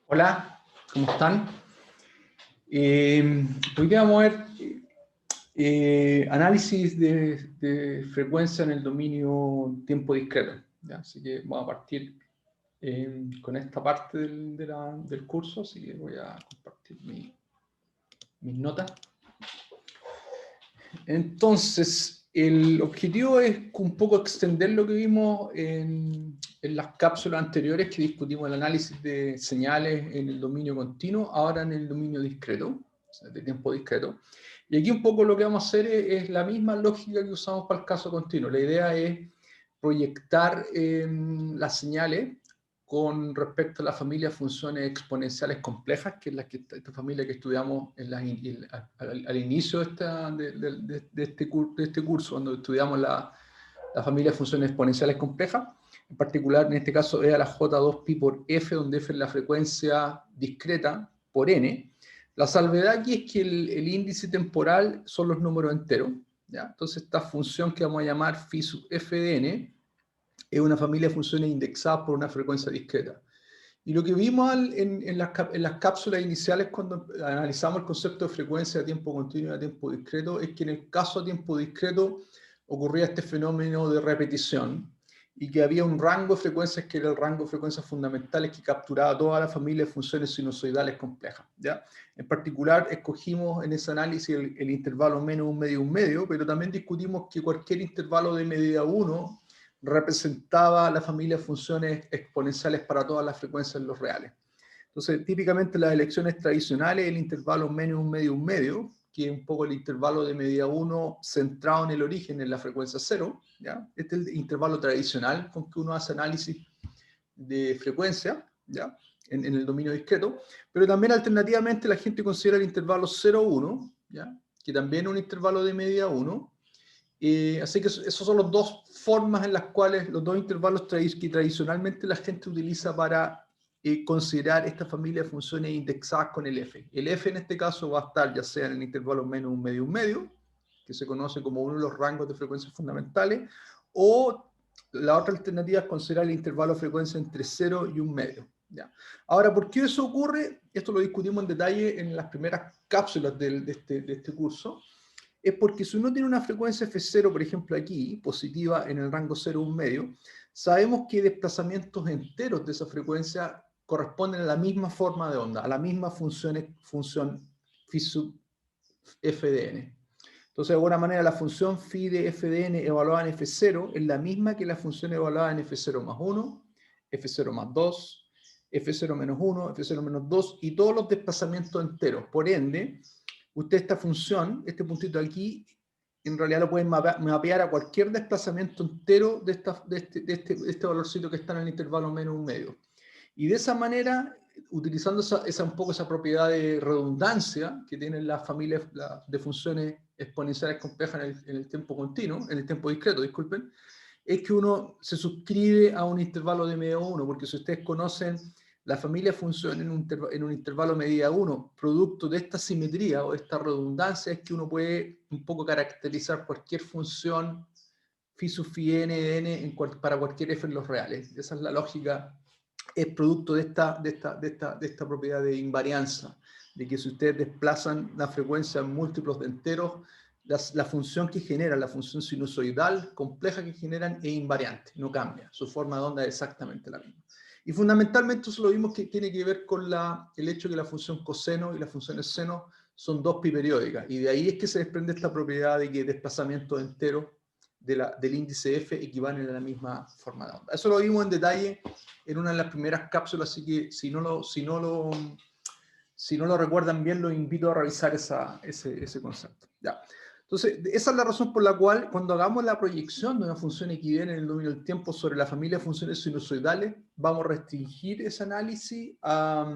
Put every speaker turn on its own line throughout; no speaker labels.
Hola, ¿cómo están? Hoy día vamos a ver análisis de frecuencia en el dominio tiempo discreto, ¿ya? Así que vamos a partir con esta parte del curso, así que voy a compartir mis notas. Entonces, el objetivo es un poco extender lo que vimos en las cápsulas anteriores que discutimos el análisis de señales en el dominio continuo, ahora en el dominio discreto, o sea, de tiempo discreto. Y aquí un poco lo que vamos a hacer es la misma lógica que usamos para el caso continuo. La idea es proyectar las señales con respecto a la familia de funciones exponenciales complejas, que es esta familia que estudiamos al inicio de este curso, cuando estudiamos la familia de funciones exponenciales complejas. En particular, en este caso, era la J2Pi por F, donde F es la frecuencia discreta por N. La salvedad aquí es que el índice temporal son los números enteros, ¿ya? Entonces, esta función que vamos a llamar phi sub f de n es una familia de funciones indexadas por una frecuencia discreta. Y lo que vimos en las cápsulas iniciales cuando analizamos el concepto de frecuencia a tiempo continuo y a tiempo discreto es que en el caso a tiempo discreto ocurría este fenómeno de repetición y que había un rango de frecuencias que era el rango de frecuencias fundamentales que capturaba toda la familia de funciones sinusoidales complejas, ¿ya? En particular, escogimos en ese análisis el intervalo menos un medio, pero también discutimos que cualquier intervalo de medida 1 representaba la familia de funciones exponenciales para todas las frecuencias en los reales. Entonces, típicamente las elecciones tradicionales, el intervalo menos un medio, que es un poco el intervalo de medida 1 centrado en el origen, en la frecuencia 0, ¿ya? Este es el intervalo tradicional con que uno hace análisis de frecuencia, ¿ya? En el dominio discreto, pero también alternativamente la gente considera el intervalo 0,1, ¿ya? Que también es un intervalo de medida 1, así que esas son las dos formas en las cuales, los dos intervalos que tradicionalmente la gente utiliza para considerar esta familia de funciones indexadas con el f. El f en este caso va a estar ya sea en el intervalo menos un medio, que se conoce como uno de los rangos de frecuencias fundamentales, o la otra alternativa es considerar el intervalo de frecuencia entre 0 y un medio. ¿Ya? Ahora, ¿por qué eso ocurre? Esto lo discutimos en detalle en las primeras cápsulas de este curso. Es porque si uno tiene una frecuencia F0, por ejemplo aquí, positiva en el rango 0, un medio, sabemos que desplazamientos enteros de esa frecuencia corresponden a la misma forma de onda, a la misma función phi sub f de n. Entonces, de alguna manera, la función phi de f de n evaluada en F0 es la misma que la función evaluada en F0 más 1, F0 más 2, F0 menos 1, F0 menos 2 y todos los desplazamientos enteros. Por ende, usted esta función, este puntito aquí, en realidad lo pueden mapear a cualquier desplazamiento entero de este valorcito que está en el intervalo menos un medio. Y de esa manera, utilizando un poco esa propiedad de redundancia que tienen las familias de funciones exponenciales complejas en el tiempo continuo, en el tiempo discreto, disculpen, es que uno se suscribe a un intervalo de medida 1, porque si ustedes conocen la familia de funciones en un intervalo medida 1, producto de esta simetría o de esta redundancia, es que uno puede un poco caracterizar cualquier función phi sub phi n de n para cualquier f en los reales. Esa es la lógica, es producto de esta propiedad de invarianza, de que si ustedes desplazan la frecuencia en múltiplos de enteros, la función que genera, la función sinusoidal compleja que generan es invariante, no cambia, su forma de onda es exactamente la misma. Y fundamentalmente eso lo vimos que tiene que ver con el hecho de que la función coseno y la función seno son dos pi periódicas, y de ahí es que se desprende esta propiedad de que desplazamientos enteros del índice f equivalen a la misma forma de onda. Eso lo vimos en detalle en una de las primeras cápsulas, así que si no lo recuerdan bien, los invito a revisar ese concepto. Ya. Entonces, esa es la razón por la cual cuando hagamos la proyección de una función equivalente en el dominio del tiempo sobre la familia de funciones sinusoidales, vamos a restringir ese análisis a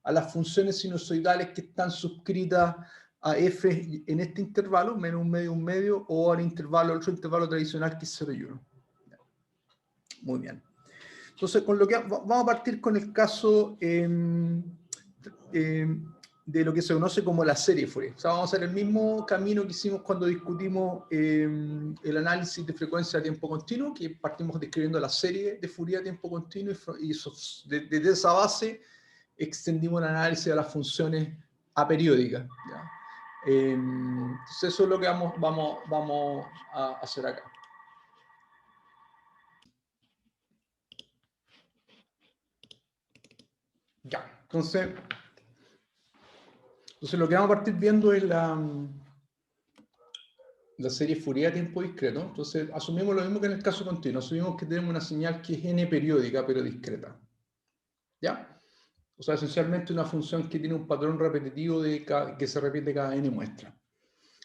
las funciones sinusoidales que están suscritas a f en este intervalo, menos un medio, o al intervalo, otro intervalo tradicional que es 0 y 1. Muy bien. Entonces, vamos a partir con el caso de de lo que se conoce como la serie Fourier. O sea, vamos a hacer el mismo camino que hicimos cuando discutimos el análisis de frecuencia a tiempo continuo, que partimos describiendo la serie de Fourier a tiempo continuo y desde esa base extendimos el análisis de las funciones aperiódicas. ¿Ya? Entonces eso es lo que vamos a hacer acá. Ya, entonces lo que vamos a partir viendo es la serie Fourier a tiempo discreto. Entonces asumimos lo mismo que en el caso continuo, asumimos que tenemos una señal que es n periódica pero discreta. ¿Ya? O sea, esencialmente una función que tiene un patrón repetitivo que se repite cada n muestras.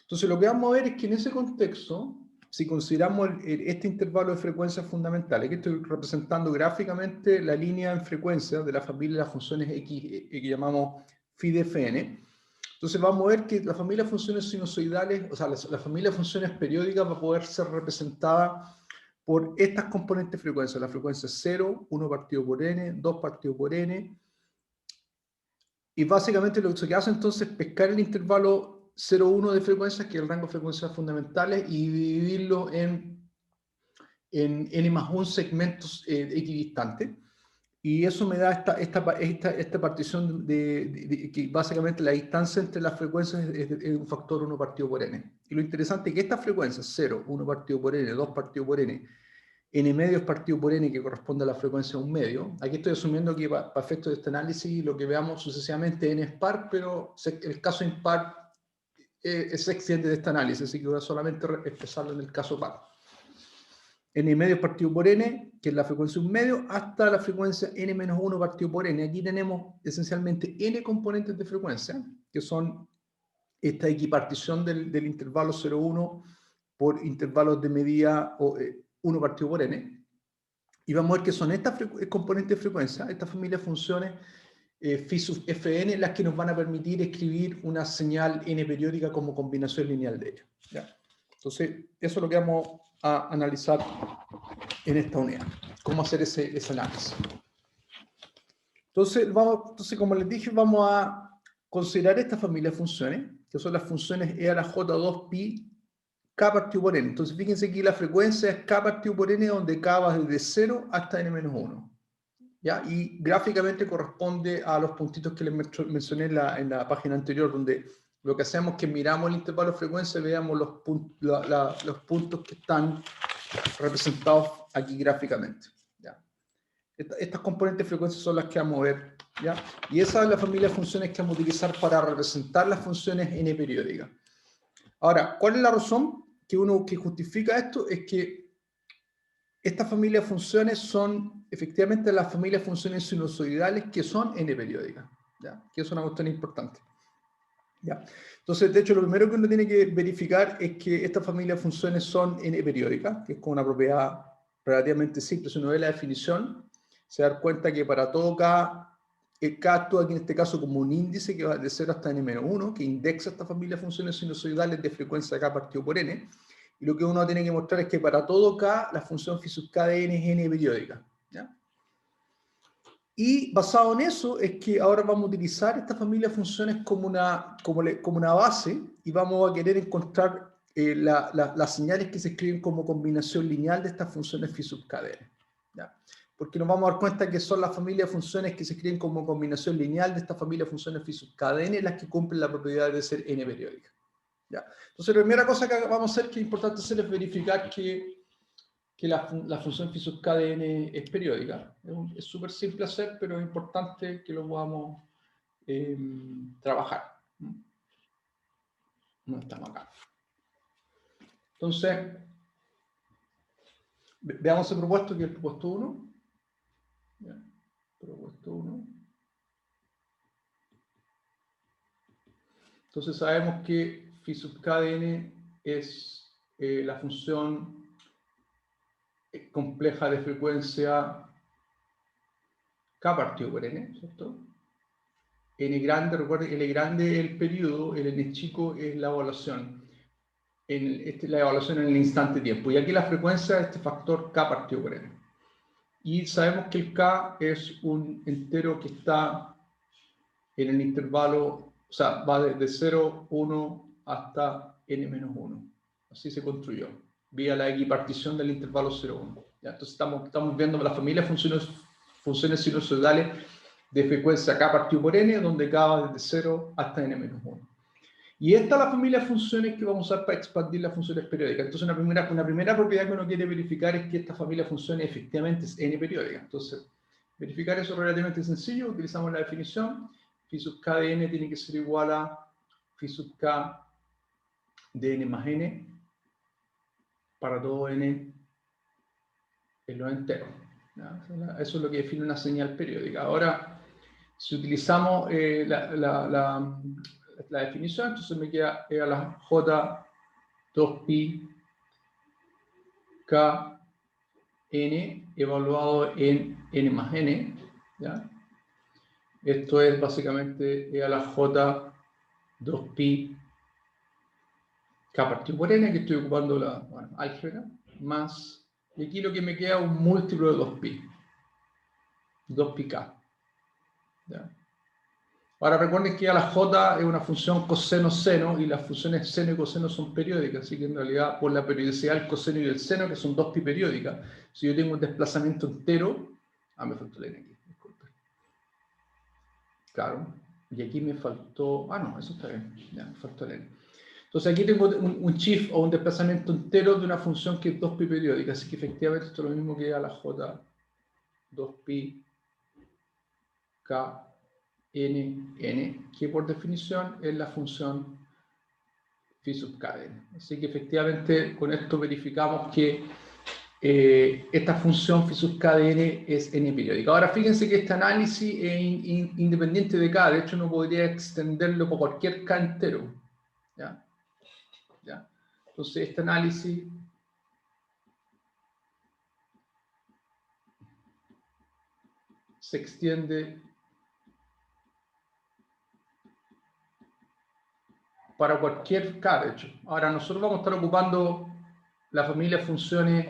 Entonces lo que vamos a ver es que en ese contexto, si consideramos este intervalo de frecuencias fundamentales, que estoy representando gráficamente la línea en frecuencia de la familia de las funciones X que llamamos phi de Fn, entonces vamos a ver que la familia de funciones sinusoidales, o sea, la familia de funciones periódicas va a poder ser representada por estas componentes de frecuencia, la frecuencia 0, 1 partido por n, 2 partido por n, y básicamente lo que hace entonces es pescar el intervalo 0,1 de frecuencias, que es el rango de frecuencias fundamentales, y dividirlo en n más 1 segmentos equidistantes. Y eso me da esta partición que básicamente la distancia entre las frecuencias es un factor 1 partido por n. Y lo interesante es que estas frecuencias, 0, 1 partido por n, 2 partido por n, n medios partido por n, que corresponde a la frecuencia de un medio. Aquí estoy asumiendo que para efectos de este análisis lo que veamos sucesivamente n es par, pero el caso impar se extiende de este análisis, así que voy a solamente expresarlo en el caso par. N medios partido por n, que es la frecuencia de un medio, hasta la frecuencia n menos 1 partido por n. Aquí tenemos esencialmente n componentes de frecuencia, que son esta equipartición del intervalo 0,1 por intervalos de medida 1 partido por n. Y vamos a ver que son estas componentes de frecuencia, esta familia de funciones phi sub fn, las que nos van a permitir escribir una señal n periódica como combinación lineal de ellas. ¿Ya? Entonces, eso es lo que vamos a analizar en esta unidad. Cómo hacer ese análisis. Entonces, como les dije, vamos a considerar esta familia de funciones, que son las funciones e a la j2 pi k partido por n. Entonces, fíjense aquí la frecuencia es k partido por n, donde k va desde 0 hasta n menos 1. ¿Ya? Y gráficamente corresponde a los puntitos que les mencioné en la página anterior, donde lo que hacemos es que miramos el intervalo de frecuencia y veamos los puntos que están representados aquí gráficamente. ¿Ya? Estas componentes de frecuencia son las que vamos a ver. ¿Ya? Y esa es la familia de funciones que vamos a utilizar para representar las funciones n periódicas. Ahora, ¿cuál es la razón que justifica esto? Es que esta familia de funciones son efectivamente las familias de funciones sinusoidales que son n periódicas, ¿ya? Que es una cuestión importante. ¿Ya? Entonces, de hecho, lo primero que uno tiene que verificar es que esta familia de funciones son n periódicas, que es como una propiedad relativamente simple. Si uno ve la definición, se da cuenta que para todo k actúa aquí en este caso como un índice que va de 0 hasta n-1, que indexa esta familia de funciones sinusoidales de frecuencia k partido por n. Y lo que uno tiene que mostrar es que para todo k, la función phi sub k de n es n periódica. ¿Ya? Y basado en eso es que ahora vamos a utilizar esta familia de funciones como una base y vamos a querer encontrar las señales que se escriben como combinación lineal de estas funciones phi sub k de n. ¿Ya? Porque nos vamos a dar cuenta que son las familias de funciones que se escriben como combinación lineal de esta familia de funciones phi sub k de n las que cumplen la propiedad de ser n periódica. ¿Ya? Entonces, la primera cosa que vamos a hacer, que es importante hacer, es verificar que la función phi sub k de n es periódica. Es súper simple hacer, pero es importante que lo podamos trabajar. No estamos acá. Entonces, veamos el propuesto, que es el propuesto 1. ¿Ya? Propuesto 1. Entonces sabemos que phi sub k de n es la función compleja de frecuencia k partido por n, ¿cierto? N grande, recuerden, L grande es el periodo, el N chico es la evaluación. La evaluación en el instante tiempo. Y aquí la frecuencia es este factor k partido por n. Y sabemos que el k es un entero que está en el intervalo sea, va desde 0, 1 hasta n-1. Así se construyó, vía la equipartición del intervalo 0, 1. ¿Ya? Entonces estamos viendo la familia de funciones sinusoidales de frecuencia k partido por n, donde k va desde 0 hasta n-1. Y esta es la familia de funciones que vamos a usar para expandir las funciones periódicas. Entonces, una primera propiedad que uno quiere verificar es que esta familia de funciones efectivamente es n periódica. Entonces, verificar eso es relativamente sencillo. Utilizamos la definición. Phi sub k de n tiene que ser igual a phi sub k de n más n para todo n en los enteros. Eso es lo que define una señal periódica. Ahora, si utilizamos la definición, entonces me queda a la j 2pi k n evaluado en n más n, ¿ya? Esto es básicamente a la j 2pi k partido por n, que estoy ocupando la álgebra, más, y aquí lo que me queda es un múltiplo de 2pi k, ¿ya? Ahora recuerden que a la j es una función coseno-seno y las funciones seno y coseno son periódicas, así que en realidad por la periodicidad del coseno y del seno, que son 2pi periódicas, si yo tengo un desplazamiento entero, me faltó el n aquí, disculpe. Claro, y aquí me faltó, no, eso está bien, ya, me faltó el n. Entonces aquí tengo un shift o un desplazamiento entero de una función que es 2pi periódica, así que efectivamente esto es lo mismo que a la j 2pi k n, que por definición es la función phi sub k de n. Así que efectivamente con esto verificamos que esta función phi sub k de n es n periódica. Ahora fíjense que este análisis es independiente de k, de hecho no podría extenderlo por cualquier k entero. ¿Ya? ¿Ya? Entonces este análisis se extiende para cualquier k, de hecho. Ahora nosotros vamos a estar ocupando la familia de funciones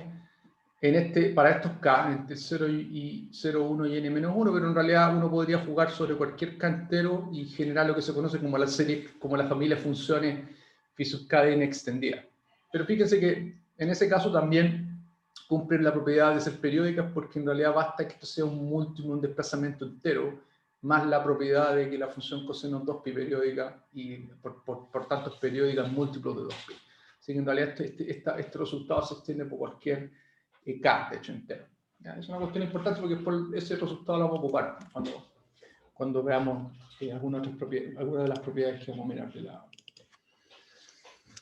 para estos k, entre 0, 1 y n-1, pero en realidad uno podría jugar sobre cualquier k entero y generar lo que se conoce como la familia de funciones phi sub k de n extendida. Pero fíjense que en ese caso también cumplen la propiedad de ser periódicas, porque en realidad basta que esto sea un múltiplo, un desplazamiento entero, más la propiedad de que la función coseno es 2pi periódica y por tanto es periódica en múltiplos de 2pi. Así que en realidad este resultado se extiende por cualquier k, de hecho, entero. ¿Ya? Es una cuestión importante porque por ese resultado lo vamos a ocupar cuando veamos algunas de las propiedades que vamos a mirar de la...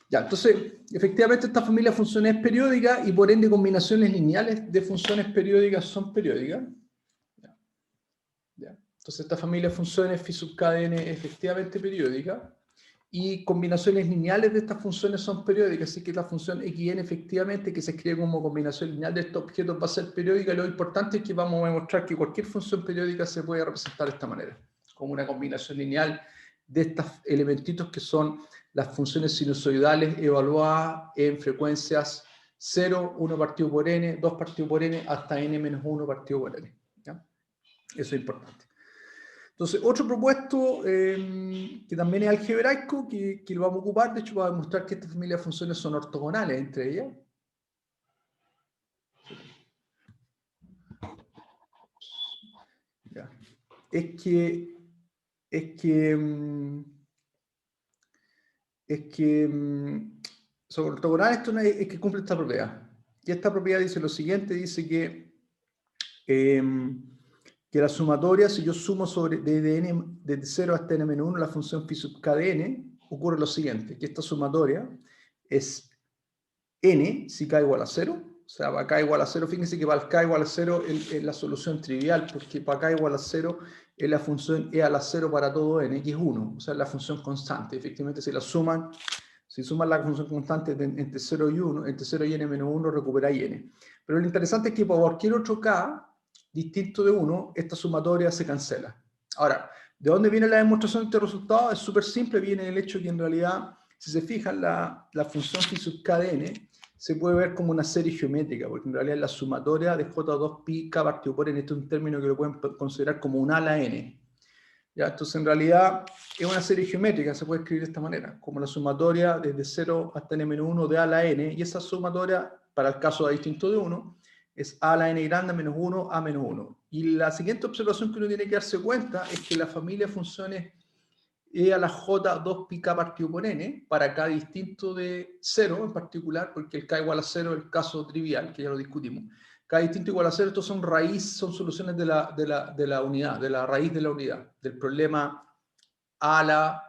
Ya, entonces, efectivamente esta familia de funciones es periódica y por ende combinaciones lineales de funciones periódicas son periódicas. ¿Ya? ¿Ya? Entonces esta familia de funciones phi sub k de n es efectivamente periódica y combinaciones lineales de estas funciones son periódicas, así que la función xn efectivamente que se escribe como combinación lineal de estos objetos va a ser periódica, y lo importante es que vamos a demostrar que cualquier función periódica se puede representar de esta manera, como una combinación lineal de estos elementitos que son las funciones sinusoidales evaluadas en frecuencias 0, 1 partido por n, 2 partido por n, hasta n-1 partido por n. ¿Ya? Eso es importante. Entonces, otro propuesto que también es algebraico, que lo vamos a ocupar, de hecho, para demostrar que estas familias de funciones son ortogonales entre ellas. Ya. Son ortogonales, es que cumple esta propiedad. Y esta propiedad dice lo siguiente, dice que la sumatoria, si yo sumo desde 0 hasta n-1 la función phi sub k de n, ocurre lo siguiente, que esta sumatoria es n si k igual a 0, o sea, para k igual a 0, fíjense que para k igual a 0 es la solución trivial, porque para k igual a 0 es la función e a la 0 para todo n, que es 1, o sea, es la función constante. Efectivamente, si suman la función constante entre 0 y 1, entre 0 y n-1, recuperáis n. Pero lo interesante es que para cualquier otro k distinto de 1, esta sumatoria se cancela. Ahora, ¿de dónde viene la demostración de este resultado? Es súper simple, viene del hecho que en realidad, si se fijan, la función phi sub k de n se puede ver como una serie geométrica, porque en realidad es la sumatoria de j2pi k partido por n. Este es un término que lo pueden considerar como un ala n. ¿Ya? Entonces, en realidad, es una serie geométrica, se puede escribir de esta manera, como la sumatoria desde 0 hasta n-1 de a a la n, y esa sumatoria, para el caso A distinto de 1, es a a la n grande menos 1, a menos 1. Y la siguiente observación que uno tiene que darse cuenta es que la familia de funciones e a la j 2πk partido por n, para k distinto de 0 en particular, porque el k igual a 0 es el caso trivial, que ya lo discutimos. K distinto igual a 0, estos son son soluciones de la unidad, de la raíz de la unidad, del problema a la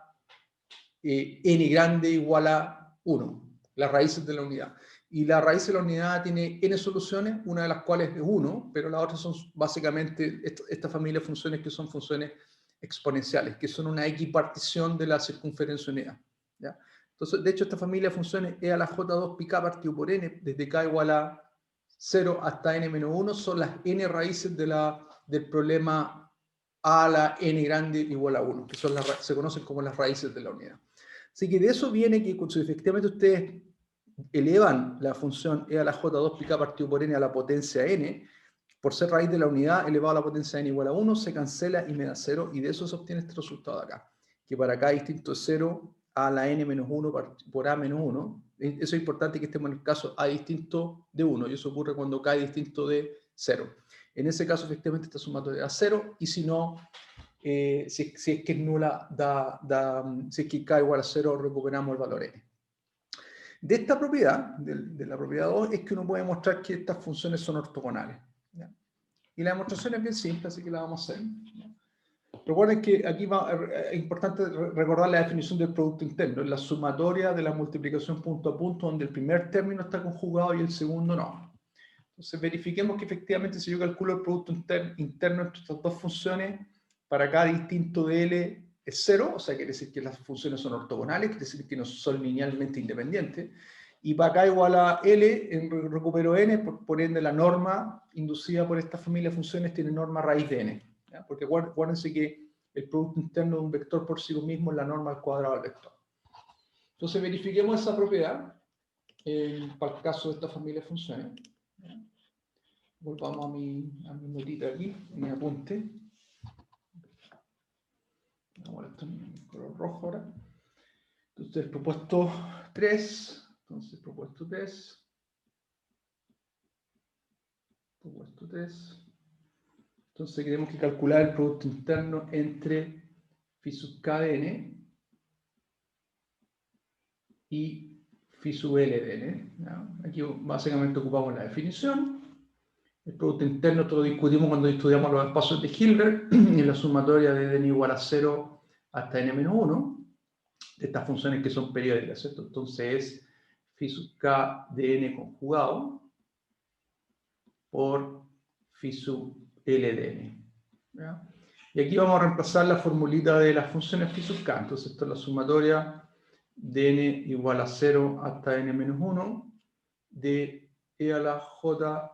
n grande igual a 1, las raíces de la unidad. Y la raíz de la unidad tiene n soluciones, una de las cuales es 1, pero las otras son básicamente esta familia de funciones que son funciones exponenciales, que son una equipartición de la circunferencia unidad. ¿Ya? Entonces, de hecho, esta familia de funciones e a la j2πk partido por n, desde k igual a 0 hasta n-1, son las n raíces del problema a la n grande igual a 1, que son se conocen como las raíces de la unidad. Así que de eso viene que si efectivamente ustedes elevan la función e a la j2πk partido por n a la potencia n, por ser raíz de la unidad elevado a la potencia n igual a 1, se cancela y me da 0, y de eso se obtiene este resultado de acá, que para k distinto de 0 a la n menos 1 por a menos 1, eso es importante que estemos en el caso a distinto de 1, y eso ocurre cuando k es distinto de 0. En ese caso, efectivamente, esta sumatoria da 0, y si no, si es que es nula, si es que k igual a 0, recuperamos el valor n. De esta propiedad, de la propiedad 2, es que uno puede mostrar que estas funciones son ortogonales. ¿Ya? Y la demostración es bien simple, así que la vamos a hacer. ¿Ya? Recuerden que aquí es importante recordar la definición del producto interno, es la sumatoria de la multiplicación punto a punto, donde el primer término está conjugado y el segundo no. Entonces verifiquemos que efectivamente si yo calculo el producto interno entre estas dos funciones, para cada distinto de L es 0, o sea, quiere decir que las funciones son ortogonales, quiere decir que no son linealmente independientes, y para acá igual a L, recupero N, por ende la norma inducida por esta familia de funciones tiene norma raíz de N, ¿ya? Porque acuérdense que el producto interno de un vector por sí mismo es la norma al cuadrado del vector. Entonces verifiquemos esa propiedad para el caso de esta familia de funciones. Volvamos a mi notita aquí, mi apunte. Vamos a esto en color rojo ahora. Entonces, propuesto 3. Entonces, propuesto 3. Propuesto 3. Entonces, tenemos que calcular el producto interno entre phi sub k de n y phi sub l de n. ¿Ya? Aquí básicamente ocupamos la definición. El producto interno esto lo discutimos cuando estudiamos los espacios de Hilbert en la sumatoria de n igual a 0 hasta n-1 de estas funciones que son periódicas, ¿cierto? Entonces es phi sub k de n conjugado por phi sub l de n. ¿Ya? Y aquí vamos a reemplazar la formulita de las funciones phi sub k. Entonces esto es la sumatoria de n igual a 0 hasta n-1 de e a la j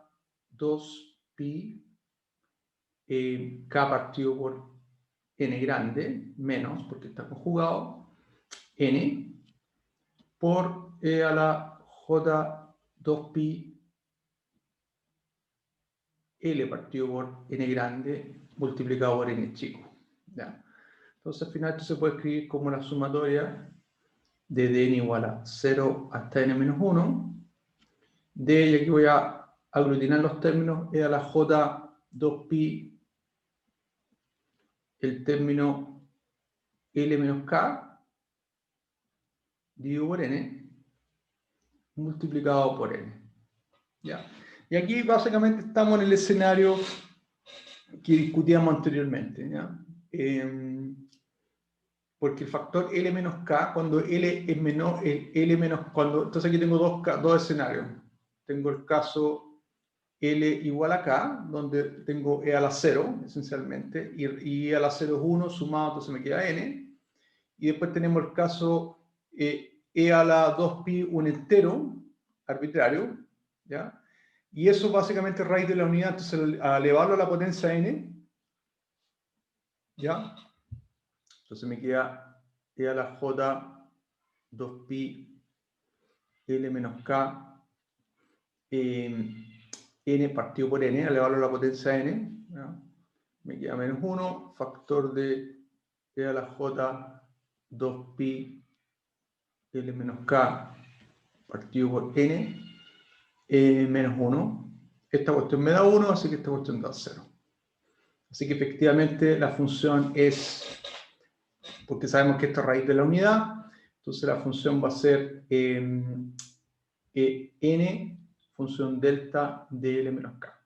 2pi k partido por n grande, menos, porque está conjugado, n, por e a la j 2pi L partido por n grande multiplicado por n chico. ¿Ya? Entonces al final esto se puede escribir como la sumatoria de dn igual a 0 hasta n-1 de, y aquí voy a aglutinar los términos, e a la j 2pi el término L menos K dividido por N multiplicado por N. ¿Ya? Y aquí básicamente estamos en el escenario que discutíamos anteriormente. ¿Ya? Porque el factor L menos K, cuando L es menor, L menos, entonces aquí tengo dos escenarios. Tengo el caso L igual a K, donde tengo E a la 0, esencialmente, y E a la 0 es 1 sumado, entonces me queda N. Y después tenemos el caso E a la 2pi, un entero arbitrario, ¿ya? Y eso básicamente es raíz de la unidad, entonces al elevarlo a la potencia n, ¿ya? Entonces me queda E a la j 2pi L menos K n partido por n, elevarlo a la potencia n, ¿ya? Me queda menos 1, factor de e a la j 2pi L menos K partido por N menos 1. Esta cuestión me da 1, así que esta cuestión da 0. Así que efectivamente la función es, porque sabemos que esta es raíz de la unidad, entonces la función va a ser n función delta de L menos K.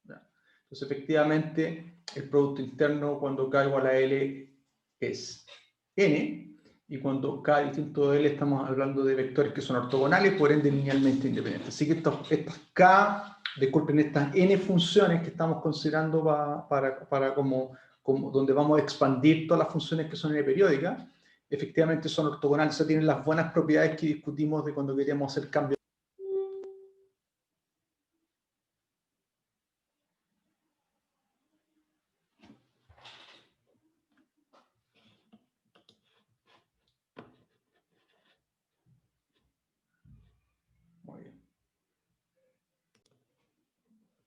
¿Ya? Entonces efectivamente el producto interno cuando K igual a L es n, y cuando K distinto de L estamos hablando de vectores que son ortogonales, por ende linealmente independientes. Así que estas K, disculpen, estas n funciones que estamos considerando para como donde vamos a expandir todas las funciones que son n periódicas, efectivamente son ortogonales, o sea, tienen las buenas propiedades que discutimos de cuando queríamos hacer cambios.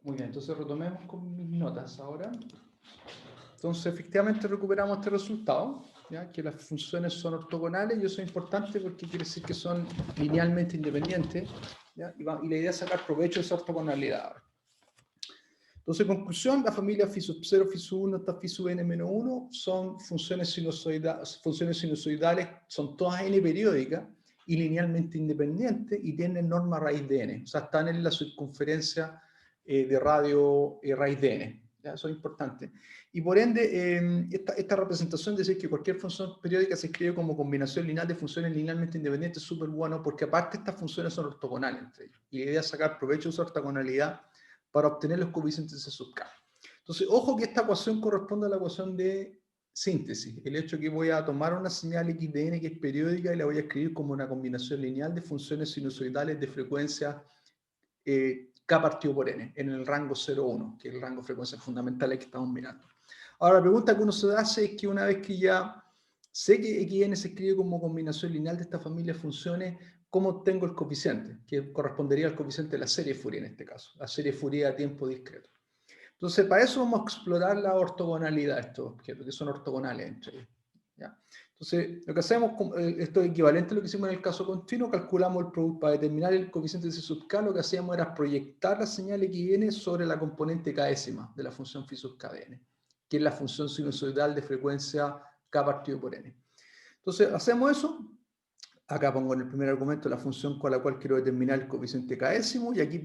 Muy bien, entonces retomemos con mis notas ahora. Entonces, efectivamente recuperamos este resultado, ¿ya? Que las funciones son ortogonales, y eso es importante porque quiere decir que son linealmente independientes, ¿ya? Y la idea es sacar provecho de esa ortogonalidad. Entonces, en conclusión, la familia phi sub 0, phi sub 1 hasta phi sub n-1 son funciones sinusoidales, son todas n periódicas y linealmente independientes y tienen norma raíz de n, o sea, están en la circunferencia de radio raíz de n. ¿Ya? Eso es importante. Y por ende, esta representación de decir que cualquier función periódica se escribe como combinación lineal de funciones linealmente independientes es súper bueno, porque aparte estas funciones son ortogonales entre ellas. Y la idea es sacar provecho de esa ortogonalidad para obtener los coeficientes de C sub K. Entonces, ojo que esta ecuación corresponde a la ecuación de síntesis. El hecho que voy a tomar una señal x de n que es periódica y la voy a escribir como una combinación lineal de funciones sinusoidales de frecuencia K partido por n, en el rango 0,1, que es el rango de frecuencias fundamentales que estamos mirando. Ahora, la pregunta que uno se hace es que una vez que ya sé que xn se escribe como combinación lineal de esta familia de funciones, ¿cómo obtengo el coeficiente? Que correspondería al coeficiente de la serie Fourier en este caso, la serie Fourier a tiempo discreto. Entonces, para eso vamos a explorar la ortogonalidad de estos objetos, que son ortogonales entre ellos. ¿Ya? Entonces, lo que hacemos, esto es equivalente a lo que hicimos en el caso continuo, calculamos el producto para determinar el coeficiente de C sub K, lo que hacíamos era proyectar la señal xn sobre la componente k'ésima de la función phi sub K de n, que es la función sinusoidal de frecuencia K partido por n. Entonces, hacemos eso. Acá pongo en el primer argumento la función con la cual quiero determinar el coeficiente k'ésimo, y aquí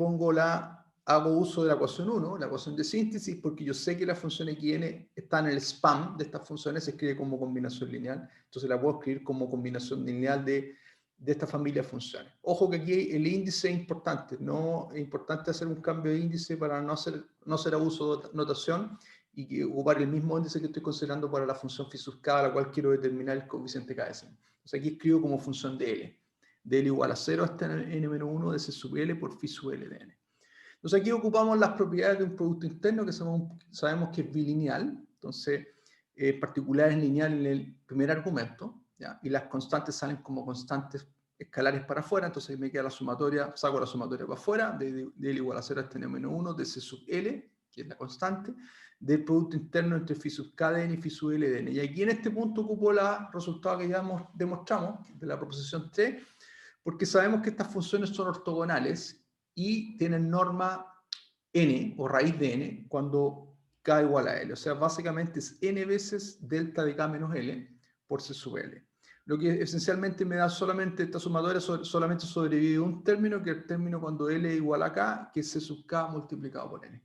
hago uso de la ecuación 1, la ecuación de síntesis, porque yo sé que la función xn está en el spam de estas funciones, se escribe como combinación lineal, entonces la puedo escribir como combinación lineal de esta familia de funciones. Ojo que aquí el índice es importante, no es importante hacer un cambio de índice para no hacer abuso de notación y ocupar el mismo índice que estoy considerando para la función phi sub K, a la cual quiero determinar el coeficiente k'ésimo. Entonces aquí escribo como función de L. De L igual a 0 hasta n-1 de C sub L por phi sub L de n. Entonces aquí ocupamos las propiedades de un producto interno que sabemos que es bilineal. Entonces, particular es lineal en el primer argumento, ¿ya? Y las constantes salen como constantes escalares para afuera. Entonces me queda la sumatoria, saco la sumatoria para afuera, de L igual a 0 hasta n-1 de C sub L, que es la constante, del producto interno entre phi sub K de n y phi sub L de n. Y aquí en este punto ocupo el resultado que ya demostramos, de la proposición 3, porque sabemos que estas funciones son ortogonales y tienen norma n, o raíz de n, cuando K igual a L. O sea, básicamente es n veces delta de K menos L por C sub L. Lo que esencialmente me da solamente esta sumatoria, solamente sobrevive un término, que es el término cuando L es igual a K, que es C sub K multiplicado por n.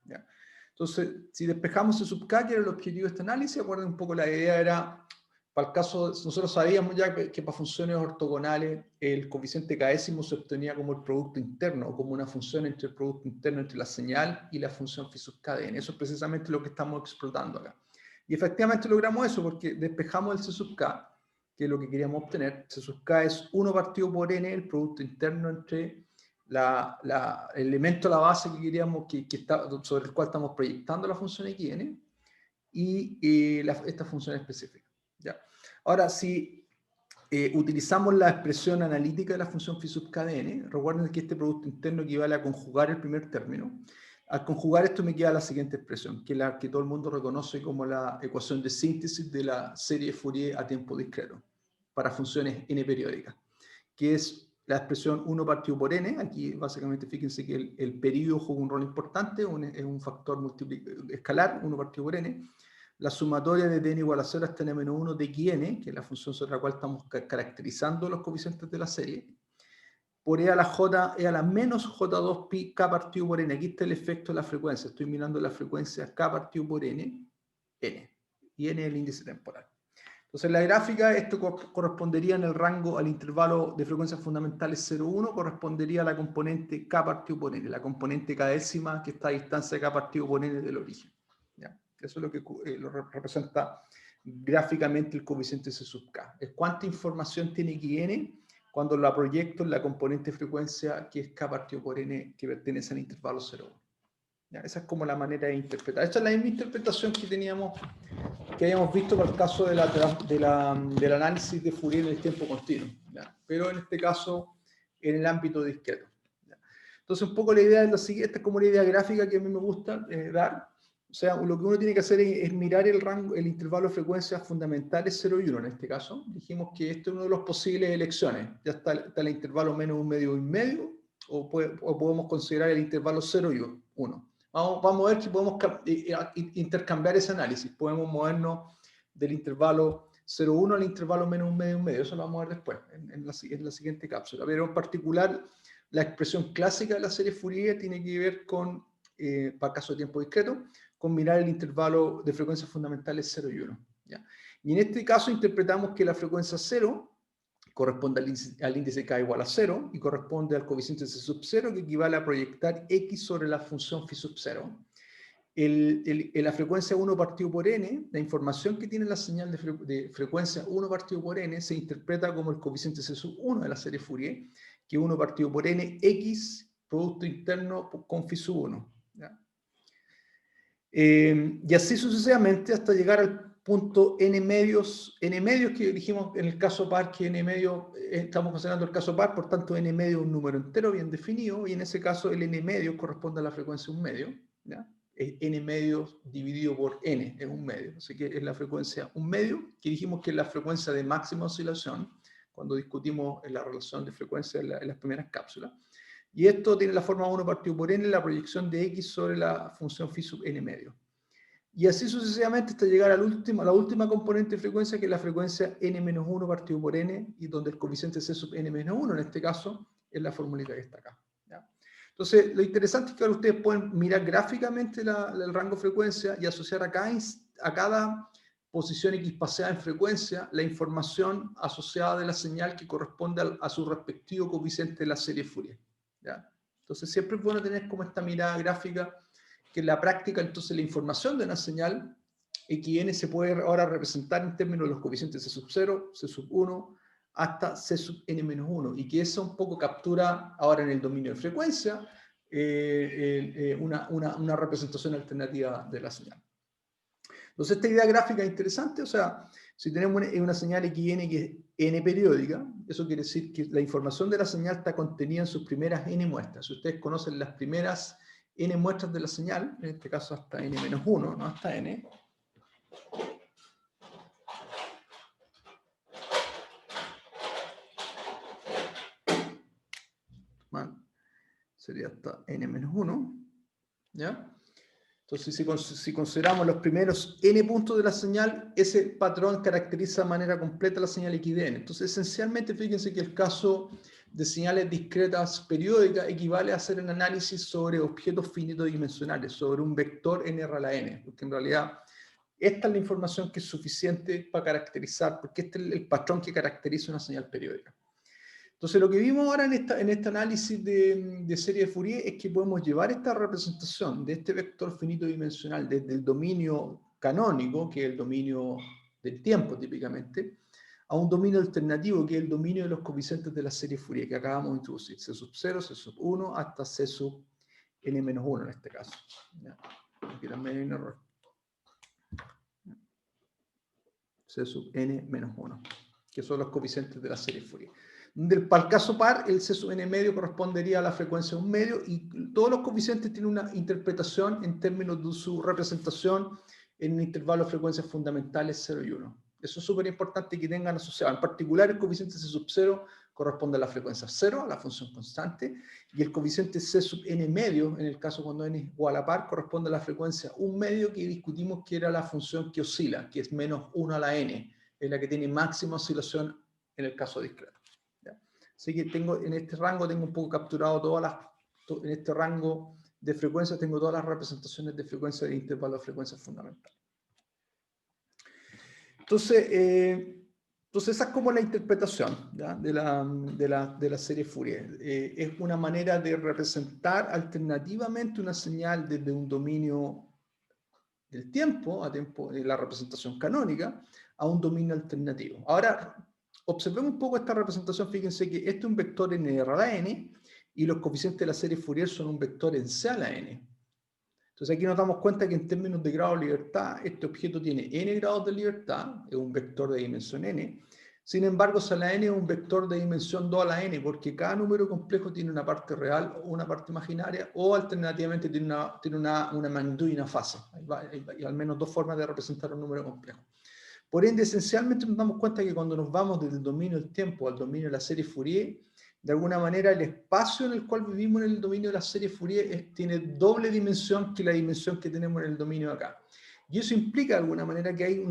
¿Ya? Entonces, si despejamos C sub K, que era el objetivo de este análisis, acuerden un poco, la idea era, para el caso, nosotros sabíamos ya que para funciones ortogonales el coeficiente k'ésimo se obtenía como el producto interno, o como una función entre el producto interno entre la señal y la función phi sub K de n. Eso es precisamente lo que estamos explotando acá. Y efectivamente logramos eso porque despejamos el C sub K, que es lo que queríamos obtener. C sub K es 1 partido por n, el producto interno entre el elemento, la base que queríamos, sobre el cual estamos proyectando la función xn, y esta función específica. ¿Ya? Ahora, si utilizamos la expresión analítica de la función phi sub K de n, recuerden que este producto interno equivale a conjugar el primer término. Al conjugar esto me queda la siguiente expresión, que es la que todo el mundo reconoce como la ecuación de síntesis de la serie de Fourier a tiempo discreto para funciones n periódicas, que es la expresión 1 partido por n. Aquí básicamente fíjense que el periodo juega un rol importante, es un factor escalar, 1 partido por n. La sumatoria de n igual a 0 hasta n-1 de xn, que es la función sobre la cual estamos caracterizando los coeficientes de la serie, por e a la j, e a la menos j2 pi k partido por n. Aquí está el efecto de la frecuencia. Estoy mirando la frecuencia k partido por n, y n es el índice temporal. Entonces, en la gráfica, esto correspondería en el rango al intervalo de frecuencias fundamentales 0,1, correspondería a la componente k partido por n, la componente k décima que está a distancia de k partido por n del origen. ¿Ya? Eso es lo que lo representa gráficamente el coeficiente C sub k. Es cuánta información tiene xn cuando la proyecto en la componente frecuencia que es k partido por n, que pertenece al intervalo 0,1. ¿Ya? Esa es como la manera de interpretar. Esta es la misma interpretación que habíamos visto para el caso del análisis de Fourier en el tiempo continuo, ¿ya? Pero en este caso en el ámbito discreto. ¿Ya? Entonces un poco la idea es la siguiente, esta es como la idea gráfica que a mí me gusta dar. O sea, lo que uno tiene que hacer es mirar el rango, el intervalo de frecuencias fundamentales 0 y 1 en este caso. Dijimos que este es uno de los posibles elecciones. Ya está el intervalo menos un medio y medio, o podemos considerar el intervalo 0 y 1. Vamos a ver si podemos intercambiar ese análisis. Podemos movernos del intervalo 0,1 al intervalo menos un medio. Eso lo vamos a ver después, en la siguiente cápsula. Pero en particular, la expresión clásica de la serie Fourier tiene que ver con, para caso de tiempo discreto, con mirar el intervalo de frecuencias fundamentales 0 y 1. ¿Ya? Y en este caso interpretamos que la frecuencia 0 corresponde al índice k igual a 0 y corresponde al coeficiente C sub 0, que equivale a proyectar x sobre la función phi sub 0. La frecuencia 1 partido por n, la información que tiene la señal de frecuencia 1 partido por n se interpreta como el coeficiente C sub 1 de la serie Fourier, que es 1 partido por n x producto interno con phi sub 1. ¿Ya? Y así sucesivamente hasta llegar al punto n medios que dijimos en el caso par, que n medio, estamos considerando el caso par, por tanto n medio es un número entero bien definido, y en ese caso el n medio corresponde a la frecuencia 1 medio, ¿ya? Es n medios dividido por n, es 1 medio, así que es la frecuencia 1 medio, que dijimos que es la frecuencia de máxima oscilación, cuando discutimos en la relación de frecuencia en las primeras cápsulas. Y esto tiene la forma 1 partido por n, la proyección de x sobre la función phi sub n medio. Y así sucesivamente hasta llegar a la última componente de frecuencia, que es la frecuencia n-1 partido por n, y donde el coeficiente C sub n-1, en este caso, es la formulita que está acá. ¿Ya? Entonces, lo interesante es que ahora ustedes pueden mirar gráficamente el rango de frecuencia y asociar a cada posición x paseada en frecuencia la información asociada de la señal que corresponde a su respectivo coeficiente de la serie Fourier. ¿Ya? Entonces siempre es bueno tener como esta mirada gráfica, que en la práctica entonces la información de una señal xn se puede ahora representar en términos de los coeficientes C sub 0, C sub 1, hasta C sub n-1, y que eso un poco captura ahora en el dominio de frecuencia una representación alternativa de la señal. Entonces esta idea gráfica es interesante, o sea, si tenemos una señal xn que es n periódica, eso quiere decir que la información de la señal está contenida en sus primeras n muestras. Si ustedes conocen las primeras n muestras de la señal, en este caso hasta n-1, no hasta n, sería hasta n-1, ¿ya? Entonces, si consideramos los primeros n puntos de la señal, ese patrón caracteriza de manera completa la señal xn. Entonces, esencialmente, fíjense que el caso de señales discretas periódicas equivale a hacer un análisis sobre objetos finitos dimensionales, sobre un vector n a la n, porque en realidad esta es la información que es suficiente para caracterizar, porque este es el patrón que caracteriza una señal periódica. Entonces, lo que vimos ahora en este análisis de serie de Fourier es que podemos llevar esta representación de este vector finito dimensional desde el dominio canónico, que es el dominio del tiempo típicamente, a un dominio alternativo, que es el dominio de los coeficientes de la serie Fourier, que acabamos de introducir, C sub 0, C sub 1, hasta C sub n-1 en este caso. ¿Ya? Aquí también hay un error. C sub n-1. que son los coeficientes de la serie Fourier. Para el caso par, el C sub n medio correspondería a la frecuencia de un medio y todos los coeficientes tienen una interpretación en términos de su representación en un intervalo de frecuencias fundamentales 0 y 1. Eso es súper importante que tengan asociado. En particular, el coeficiente C sub 0 corresponde a la frecuencia 0, a la función constante, y el coeficiente C sub n medio, en el caso cuando n es igual a par, corresponde a la frecuencia 1 medio que discutimos que era la función que oscila, que es menos 1 a la n, es la que tiene máxima oscilación en el caso discreto. ¿Ya? Así que tengo, en este rango tengo un poco capturado en este rango de frecuencias tengo todas las representaciones de frecuencia de intervalo de frecuencias fundamentales. Entonces, esa es como la interpretación, ¿ya? de la serie Fourier. Es una manera de representar alternativamente una señal desde un dominio del tiempo, la representación canónica, a un dominio alternativo. Ahora, observemos un poco esta representación. Fíjense que este es un vector en R a la n, y los coeficientes de la serie Fourier son un vector en C a la n. Entonces aquí nos damos cuenta que en términos de grado de libertad, este objeto tiene n grados de libertad, es un vector de dimensión n. Sin embargo, C a la n es un vector de dimensión 2 a la n, porque cada número complejo tiene una parte real o una parte imaginaria, o alternativamente tiene una magnitud y una fase. Hay al menos dos formas de representar un número complejo. Por ende, esencialmente nos damos cuenta que cuando nos vamos desde el dominio del tiempo al dominio de la serie Fourier, de alguna manera el espacio en el cual vivimos en el dominio de la serie Fourier tiene doble dimensión que la dimensión que tenemos en el dominio de acá. Y eso implica de alguna manera que hay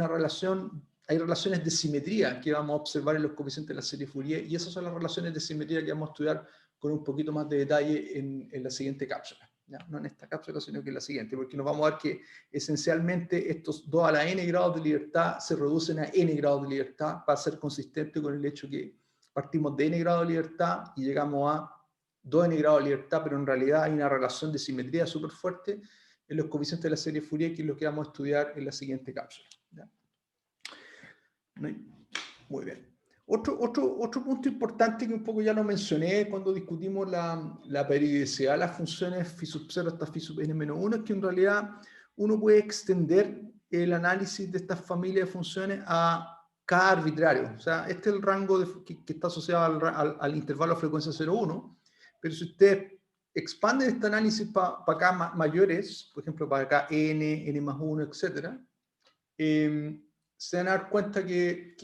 relaciones de simetría que vamos a observar en los coeficientes de la serie Fourier, y esas son las relaciones de simetría que vamos a estudiar con un poquito más de detalle en la siguiente cápsula. ¿Ya? No en esta cápsula, sino que en la siguiente, porque nos vamos a ver que esencialmente estos 2 a la n grados de libertad se reducen a n grados de libertad para ser consistente con el hecho que partimos de n grados de libertad y llegamos a 2n grados de libertad, pero en realidad hay una relación de simetría súper fuerte en los coeficientes de la serie Fourier, que es lo que vamos a estudiar en la siguiente cápsula. ¿Ya? Muy bien. Otro punto importante que un poco ya lo mencioné cuando discutimos la periodicidad de las funciones phi sub 0 hasta phi sub n-1, es que en realidad uno puede extender el análisis de estas familias de funciones a K arbitrario. O sea, este es el rango que está asociado al intervalo de frecuencia 0,1, pero si usted expande este análisis para K mayores, por ejemplo, para K n, n más 1, etc., se van a dar cuenta que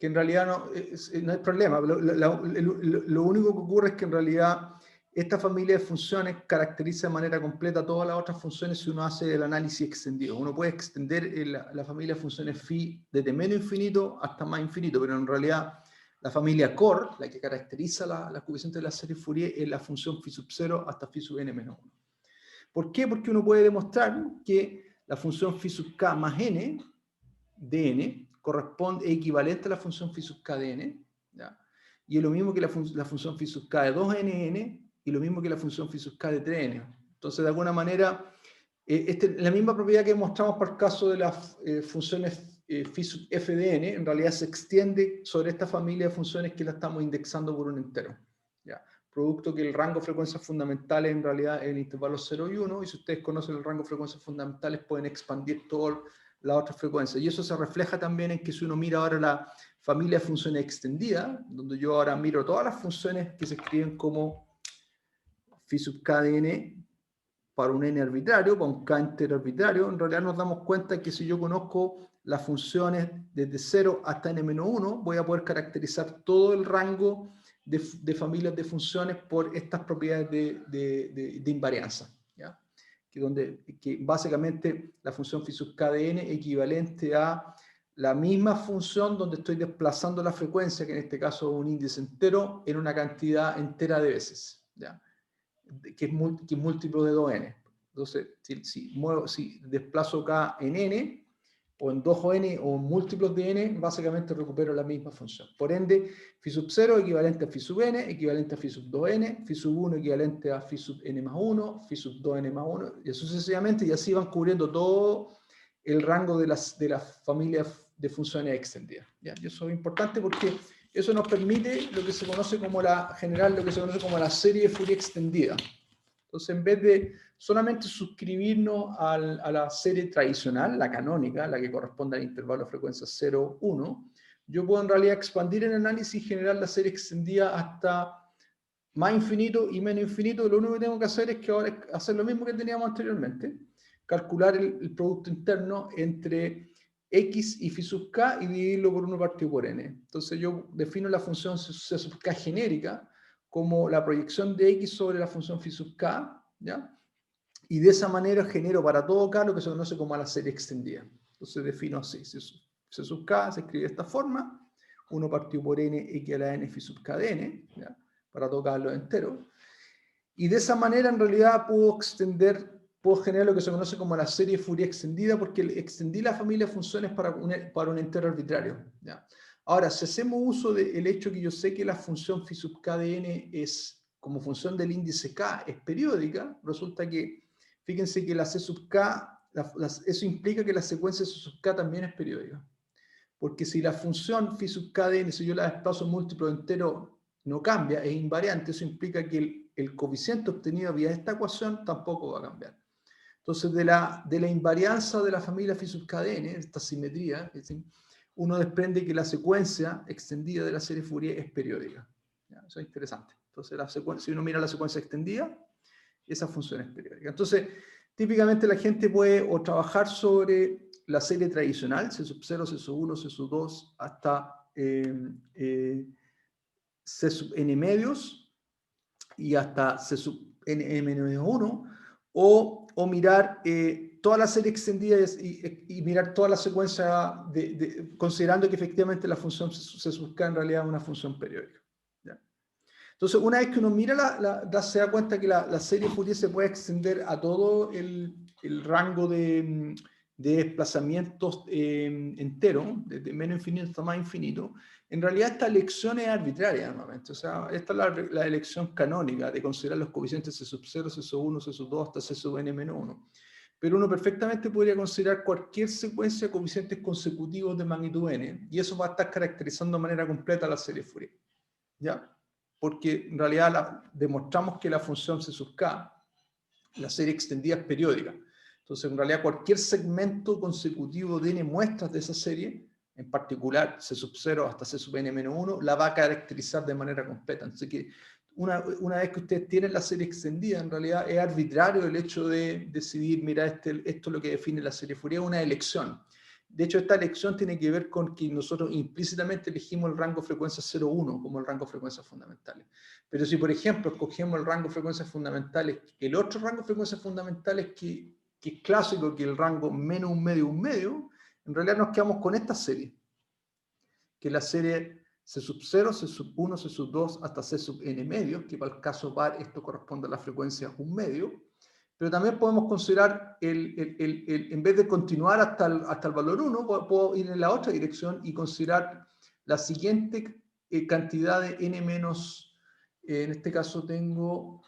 en realidad no hay problema. Lo único que ocurre es que en realidad esta familia de funciones caracteriza de manera completa todas las otras funciones si uno hace el análisis extendido. Uno puede extender la familia de funciones phi desde menos infinito hasta más infinito, pero en realidad la familia core, la que caracteriza la coeficiente de la serie Fourier, es la función phi sub 0 hasta phi sub n menos 1. ¿Por qué? Porque uno puede demostrar que la función phi sub k más n de n es equivalente a la función phi sub k de n, ¿ya? Y es lo mismo que la función phi sub k de 2nn, y lo mismo que la función phi sub k de 3n. Entonces, de alguna manera, la misma propiedad que mostramos para el caso de las funciones phi sub f de n, en realidad se extiende sobre esta familia de funciones que la estamos indexando por un entero, ¿ya? Producto que el rango de frecuencias fundamentales en realidad es el intervalo 0 y 1, y si ustedes conocen el rango de frecuencias fundamentales pueden expandir todas las otras frecuencias. Y eso se refleja también en que si uno mira ahora la familia de funciones extendida, donde yo ahora miro todas las funciones que se escriben como phi sub k de n para un n arbitrario, para un k entero arbitrario, en realidad nos damos cuenta que si yo conozco las funciones desde 0 hasta n-1, voy a poder caracterizar todo el rango de familias de funciones por estas propiedades de invarianza, ¿ya? Que básicamente la función phi sub k de n es equivalente a la misma función donde estoy desplazando la frecuencia, que en este caso es un índice entero, en una cantidad entera de veces, ¿ya? Que es múltiplo de 2n. Entonces, si desplazo k en n, o en 2 o n, o en múltiplos de n, básicamente recupero la misma función. Por ende, phi sub 0 equivalente a phi sub n, equivalente a phi sub 2n, phi sub 1 equivalente a phi sub n más 1, phi sub 2n más 1, y sucesivamente, y así van cubriendo todo el rango de las familias de funciones extendidas. ¿Ya? Y eso es importante porque eso nos permite lo que se conoce como la serie de Fourier extendida. Entonces, en vez de solamente suscribirnos a la serie tradicional, la canónica, la que corresponde al intervalo de frecuencia 0, 1, yo puedo en realidad expandir el análisis y generar la serie extendida hasta más infinito y menos infinito. Lo único que tengo que hacer es que ahora hacer lo mismo que teníamos anteriormente, calcular el producto interno entre x y phi sub k y dividirlo por 1 partido por n. Entonces yo defino la función c sub k genérica como la proyección de x sobre la función phi sub k, ¿ya? Y de esa manera genero para todo k lo que se conoce como la serie extendida. Entonces defino así, c sub k se escribe de esta forma, 1 partido por n x a la n phi sub k de n, ¿ya? Para todo k lo entero. Y de esa manera en realidad puedo generar lo que se conoce como la serie Fourier extendida, porque extendí la familia de funciones para un entero arbitrario, ¿ya? Ahora, si hacemos uso del hecho que yo sé que la función phi sub k de n es, como función del índice k, es periódica, resulta que, fíjense que la c sub k, eso implica que la secuencia c sub k también es periódica. Porque si la función phi sub k de n, si yo la desplazo en múltiplo entero, no cambia, es invariante, eso implica que el coeficiente obtenido vía esta ecuación tampoco va a cambiar. Entonces, de la invarianza de la familia phi sub k de n, esta simetría, uno desprende que la secuencia extendida de la serie Fourier es periódica. ¿Ya? Eso es interesante. Entonces, si uno mira la secuencia extendida, esa función es periódica. Entonces, típicamente la gente puede o trabajar sobre la serie tradicional, C sub 0, C sub 1, C sub 2, hasta C sub n medios y hasta C sub n menos 1, o mirar toda la serie extendida y mirar toda la secuencia considerando que efectivamente la función C sub k en realidad es una función periódica. ¿Ya? Entonces, una vez que uno mira, se da cuenta que la serie Fourier se puede extender a todo el rango de desplazamientos entero, desde menos infinito hasta más infinito. En realidad, esta elección es arbitraria normalmente. O sea, esta es la elección canónica de considerar los coeficientes C sub 0, C sub 1, C sub 2 hasta C sub n menos 1. Pero uno perfectamente podría considerar cualquier secuencia de coeficientes consecutivos de magnitud n, y eso va a estar caracterizando de manera completa la serie Fourier. ¿Ya? Porque en realidad demostramos que la función C sub k, la serie extendida es periódica. Entonces, en realidad, cualquier segmento consecutivo de n muestras de esa serie, en particular C sub 0 hasta C sub n menos 1, la va a caracterizar de manera completa. Entonces, que una vez que ustedes tienen la serie extendida, en realidad es arbitrario el hecho de decidir, mira, esto es lo que define la serie Fourier, es una elección. De hecho, esta elección tiene que ver con que nosotros implícitamente elegimos el rango frecuencia 0,1 como el rango de frecuencias fundamentales. Pero si, por ejemplo, escogemos el rango de frecuencias fundamentales, el otro rango de frecuencias fundamentales que es clásico, que el rango menos un medio, en realidad nos quedamos con esta serie, que es la serie C sub 0, C sub 1, C sub 2 hasta C sub n medios, que para el caso var esto corresponde a la frecuencia 1 medio. Pero también podemos considerar, en vez de continuar hasta el valor 1, puedo ir en la otra dirección y considerar la siguiente cantidad de n menos, en este caso tengo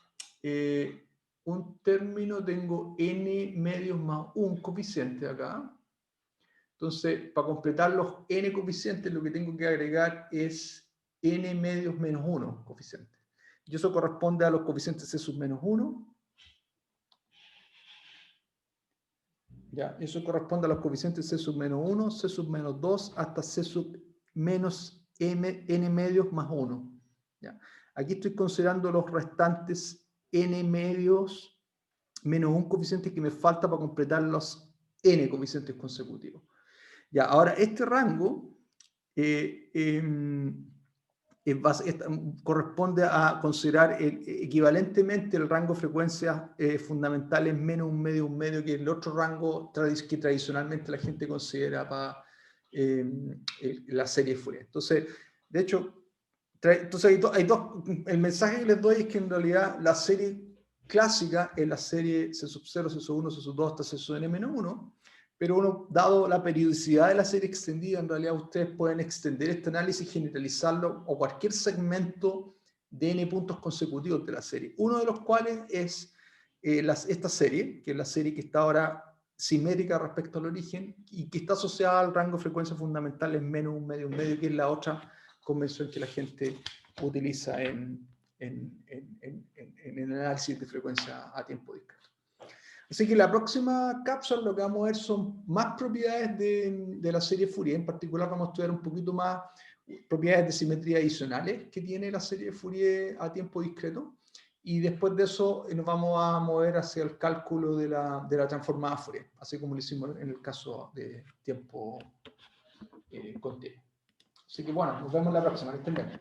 un término, tengo n medios más un coeficiente acá. Entonces, para completar los n coeficientes, lo que tengo que agregar es n medios menos 1 coeficiente. Y eso corresponde a los coeficientes c sub menos 1. ¿Ya? Eso corresponde a los coeficientes C sub menos 1, C sub menos 2, hasta C sub menos n medios más 1. ¿Ya? Aquí estoy considerando los restantes n medios menos un coeficiente que me falta para completar los n coeficientes consecutivos. Ya, ahora, este rango corresponde a considerar equivalentemente el rango de frecuencias fundamentales menos un medio, que es el otro rango que tradicionalmente la gente considera para la serie Fourier. Entonces, de hecho, el mensaje que les doy es que en realidad la serie clásica es la serie C sub 0, C sub 1, C sub 2 hasta C sub n menos 1, pero dado la periodicidad de la serie extendida, en realidad ustedes pueden extender este análisis y generalizarlo a cualquier segmento de n puntos consecutivos de la serie. Uno de los cuales es esta serie, que es la serie que está ahora simétrica respecto al origen y que está asociada al rango de frecuencias fundamentales menos un medio, que es la otra convención que la gente utiliza en el análisis de frecuencia a tiempo discreto. Así que la próxima cápsula lo que vamos a ver son más propiedades de la serie Fourier. En particular vamos a estudiar un poquito más propiedades de simetría adicionales que tiene la serie Fourier a tiempo discreto. Y después de eso nos vamos a mover hacia el cálculo de la transformada Fourier, así como lo hicimos en el caso de tiempo continuo. Así que bueno, nos vemos la próxima. Que estén bien.